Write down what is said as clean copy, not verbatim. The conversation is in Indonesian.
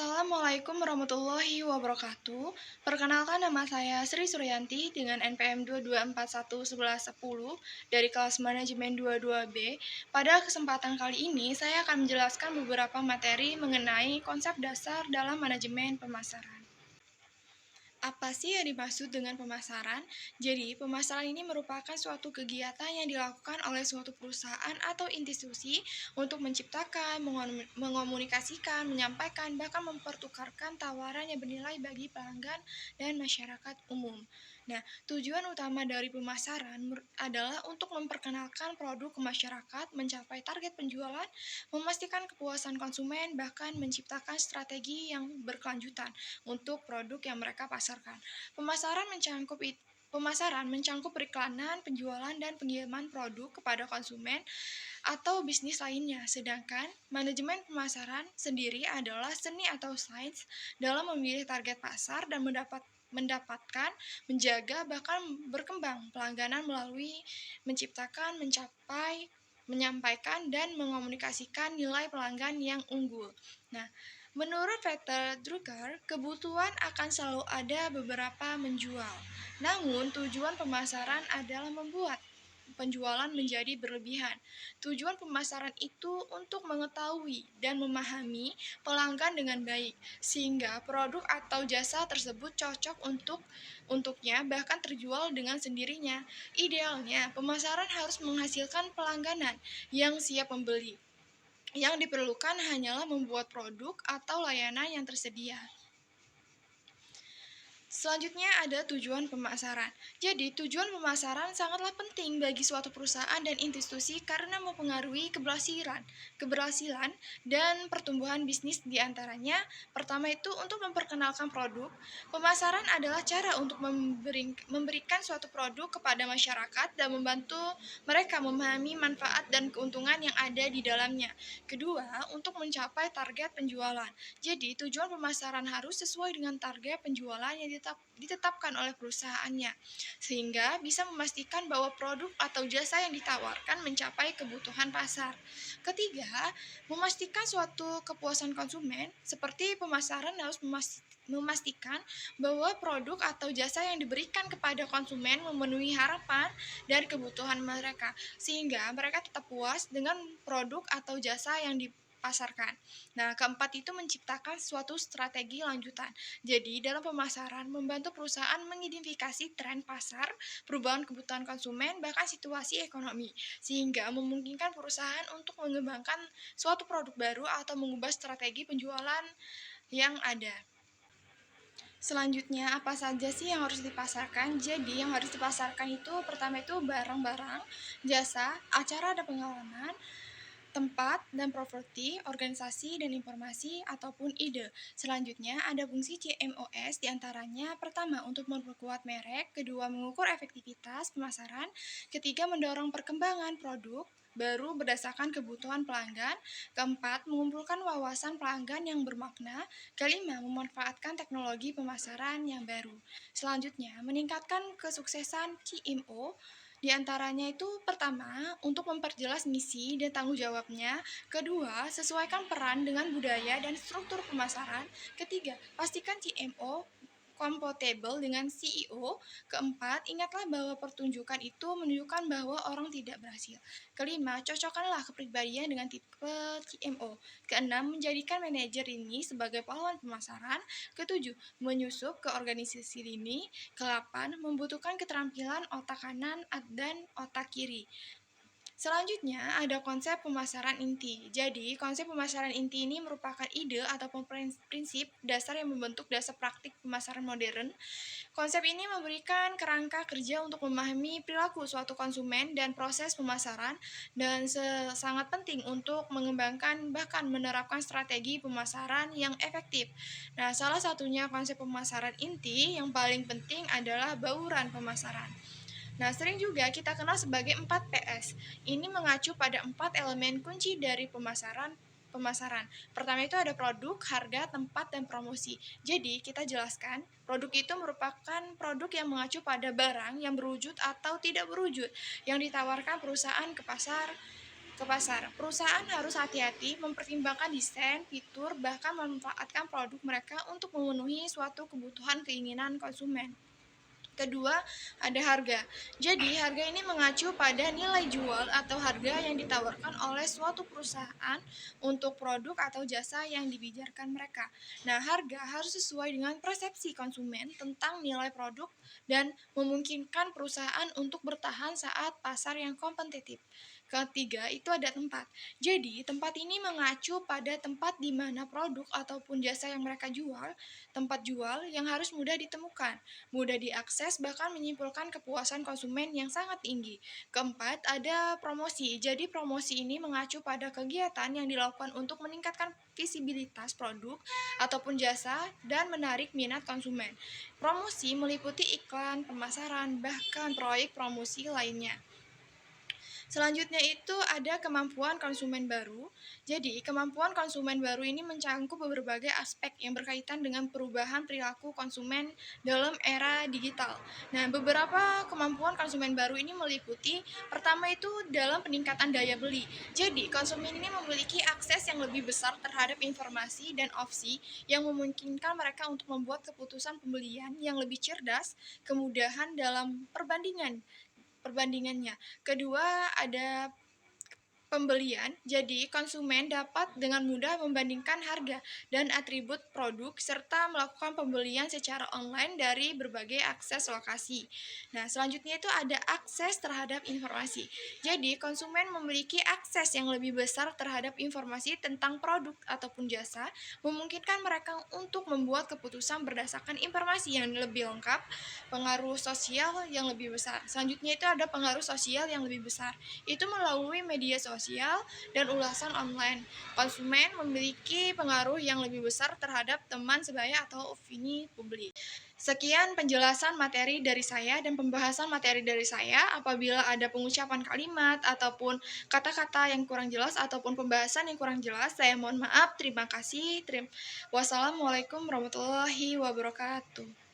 Assalamualaikum warahmatullahi wabarakatuh. Perkenalkan, nama saya Sri Suryanti dengan NPM 2241110 dari kelas manajemen 22B. Pada kesempatan kali ini saya akan menjelaskan beberapa materi mengenai konsep dasar dalam manajemen pemasaran. Apa sih yang dimaksud dengan pemasaran? Jadi, pemasaran ini merupakan suatu kegiatan yang dilakukan oleh suatu perusahaan atau institusi untuk menciptakan, mengomunikasikan, menyampaikan, bahkan mempertukarkan tawaran yang bernilai bagi pelanggan dan masyarakat umum. Nah, tujuan utama dari pemasaran adalah untuk memperkenalkan produk ke masyarakat, mencapai target penjualan, memastikan kepuasan konsumen, bahkan menciptakan strategi yang berkelanjutan untuk produk yang mereka pasarkan. Pemasaran mencangkup periklanan, penjualan, dan pengiriman produk kepada konsumen atau bisnis lainnya. Sedangkan manajemen pemasaran sendiri adalah seni atau sains dalam memilih target pasar dan mendapatkan, menjaga, bahkan berkembang pelangganan melalui menciptakan, mencapai, menyampaikan, dan mengomunikasikan nilai pelanggan yang unggul. Nah, menurut Peter Drucker, kebutuhan akan selalu ada beberapa menjual. Namun, tujuan pemasaran adalah membuat penjualan menjadi berlebihan. Tujuan pemasaran itu untuk mengetahui dan memahami pelanggan dengan baik, sehingga produk atau jasa tersebut cocok untuknya bahkan terjual dengan sendirinya. Idealnya, pemasaran harus menghasilkan pelangganan yang siap membeli. Yang diperlukan hanyalah membuat produk atau layanan yang tersedia. Selanjutnya ada tujuan pemasaran. Jadi, tujuan pemasaran sangatlah penting bagi suatu perusahaan dan institusi karena mempengaruhi keberhasilan dan pertumbuhan bisnis di antaranya. Pertama itu untuk memperkenalkan produk. Pemasaran adalah cara untuk memberikan suatu produk kepada masyarakat dan membantu mereka memahami manfaat dan keuntungan yang ada di dalamnya. Kedua, untuk mencapai target penjualan. Jadi, tujuan pemasaran harus sesuai dengan target penjualan yang ditetapkan oleh perusahaannya, sehingga bisa memastikan bahwa produk atau jasa yang ditawarkan mencapai kebutuhan pasar. Ketiga, memastikan suatu kepuasan konsumen, seperti pemasaran harus memastikan bahwa produk atau jasa yang diberikan kepada konsumen memenuhi harapan dan kebutuhan mereka, sehingga mereka tetap puas dengan produk atau jasa yang dipasarkan. Nah, keempat itu menciptakan suatu strategi lanjutan. Jadi, dalam pemasaran membantu perusahaan mengidentifikasi tren pasar, perubahan kebutuhan konsumen, bahkan situasi ekonomi, sehingga memungkinkan perusahaan untuk mengembangkan suatu produk baru atau mengubah strategi penjualan yang ada. Selanjutnya, apa saja sih yang harus dipasarkan? Jadi, yang harus dipasarkan itu pertama itu barang-barang, jasa, acara dan pengalaman, tempat dan properti, organisasi dan informasi, ataupun ide. Selanjutnya, ada fungsi CMOS diantaranya pertama untuk memperkuat merek, kedua mengukur efektivitas pemasaran, ketiga mendorong perkembangan produk baru berdasarkan kebutuhan pelanggan, keempat mengumpulkan wawasan pelanggan yang bermakna, kelima memanfaatkan teknologi pemasaran yang baru. Selanjutnya, meningkatkan kesuksesan CMO di antaranya itu pertama, untuk memperjelas misi dan tanggung jawabnya. Kedua, sesuaikan peran dengan budaya dan struktur pemasaran. Ketiga, pastikan CMO compatible dengan CEO. Keempat, ingatlah bahwa pertunjukan itu menunjukkan bahwa orang tidak berhasil. Kelima, cocokkanlah kepribadian dengan tipe CMO. Keenam, menjadikan manajer ini sebagai pahlawan pemasaran. Ketujuh, menyusup ke organisasi ini. Kedelapan, membutuhkan keterampilan otak kanan dan otak kiri. Selanjutnya, ada konsep pemasaran inti. Jadi, konsep pemasaran inti ini merupakan ide atau prinsip dasar yang membentuk dasar praktik pemasaran modern. Konsep ini memberikan kerangka kerja untuk memahami perilaku suatu konsumen dan proses pemasaran, dan sangat penting untuk mengembangkan bahkan menerapkan strategi pemasaran yang efektif. Nah, salah satunya konsep pemasaran inti yang paling penting adalah bauran pemasaran. Nah, sering juga kita kenal sebagai 4PS. Ini mengacu pada 4 elemen kunci dari pemasaran. Pertama itu ada produk, harga, tempat, dan promosi. Jadi, kita jelaskan, produk itu merupakan produk yang mengacu pada barang yang berwujud atau tidak berwujud yang ditawarkan perusahaan ke pasar ke pasar. Perusahaan harus hati-hati mempertimbangkan desain, fitur, bahkan memanfaatkan produk mereka untuk memenuhi suatu kebutuhan keinginan konsumen. Kedua, ada harga. Jadi, harga ini mengacu pada nilai jual atau harga yang ditawarkan oleh suatu perusahaan untuk produk atau jasa yang dibijarkan mereka. Nah, harga harus sesuai dengan persepsi konsumen tentang nilai produk dan memungkinkan perusahaan untuk bertahan saat pasar yang kompetitif. Ketiga, itu ada tempat. Jadi, tempat ini mengacu pada tempat di mana produk ataupun jasa yang mereka jual, tempat jual yang harus mudah ditemukan, mudah diakses, bahkan menyimpulkan kepuasan konsumen yang sangat tinggi. Keempat, ada promosi. Jadi, promosi ini mengacu pada kegiatan yang dilakukan untuk meningkatkan visibilitas produk ataupun jasa dan menarik minat konsumen. Promosi meliputi iklan, pemasaran, bahkan proyek promosi lainnya. Selanjutnya itu ada kemampuan konsumen baru. Jadi, kemampuan konsumen baru ini mencangkup berbagai aspek yang berkaitan dengan perubahan perilaku konsumen dalam era digital. Nah, beberapa kemampuan konsumen baru ini meliputi pertama itu dalam peningkatan daya beli. Jadi, konsumen ini memiliki akses yang lebih besar terhadap informasi dan opsi yang memungkinkan mereka untuk membuat keputusan pembelian yang lebih cerdas, kemudahan dalam perbandingannya. Kedua, ada pembelian, jadi konsumen dapat dengan mudah membandingkan harga dan atribut produk serta melakukan pembelian secara online dari berbagai akses lokasi. Nah, selanjutnya itu ada akses terhadap informasi. Jadi, konsumen memiliki akses yang lebih besar terhadap informasi tentang produk ataupun jasa, memungkinkan mereka untuk membuat keputusan berdasarkan informasi yang lebih lengkap, pengaruh sosial yang lebih besar. Selanjutnya itu ada pengaruh sosial yang lebih besar itu melalui media sosial dan ulasan online. Konsumen memiliki pengaruh yang lebih besar terhadap teman sebaya atau opini publik. Sekian penjelasan materi dari saya dan pembahasan materi dari saya. Apabila ada pengucapan kalimat ataupun kata-kata yang kurang jelas ataupun pembahasan yang kurang jelas, saya mohon maaf. Terima kasih. Wassalamualaikum warahmatullahi wabarakatuh.